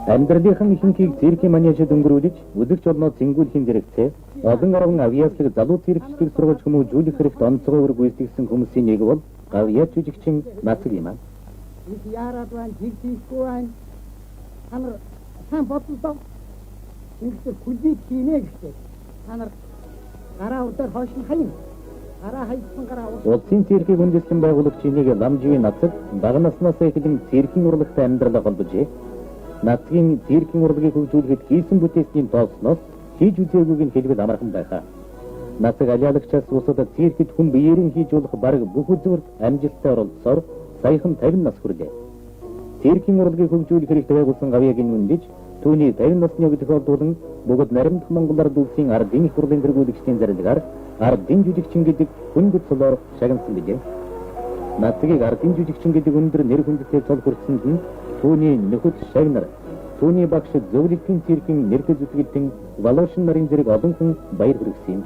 Амьдралынхан ихэнхийг циркийн манежид өнгөрүүлж, үзэгч олноо зингүүлэхийн зэрэгцээ, олон арван авьяаслаг залуу циркчдийг сургаж хүмүүжүүлэх хэрэгт онцгойгоор гүйцэтгэсэн хүмүүсийн нэг бол авьяа жүжигчин Нацаг юм аа. Яарад байна, жигжиггүй байна. Танар сайн бодлоо. Ингэхдээ хүлийг хийнэ гэхдээ. Танар гараа удаар хойшин хаяна. Гараа хайсан гараа улсын циркийг үндэслэн байгуулагчийн нэг Ламживын Нацаг бага наснаас эхлэн циркийн урлагтай амьдралаа голбожээ. Нацгийн циркийн урлагийг хөгжүүлэхэд хийсэн бүтээсний тоосноос хийж үзээгүйг нь хэлбэл амархан байхаа. Нацаг алиалагчаас усад циркэд хүн биеэрэн хийж болох бараг бүх үзүүрт амжилттай оролцсоор саяхан 50 нас хүрлээ. Циркийн урлагийг хөгжүүлэх хэрэгтэй байгуулсан гавьяагийн үндэж түүний 50 насны өвдөх олдуулан бүгд наримдах Монголоор дүүсийн ардын их хурлын тэргүүлэгчдийн зарилгаар ардын жүжигчин гэдэг хүнд цолоор шагнасан билээ. Нацгийг ардын жүжигчин гэдэг өндөр нэр хүндтэй цол хүрсэнд нь түүний нөхөд шагнар, түүний багш зөвлөлтийн циркийн нэрхэ зүтгэлтэн Волошин нарын зэрэг олон хүн баяр хүргэсэн юм.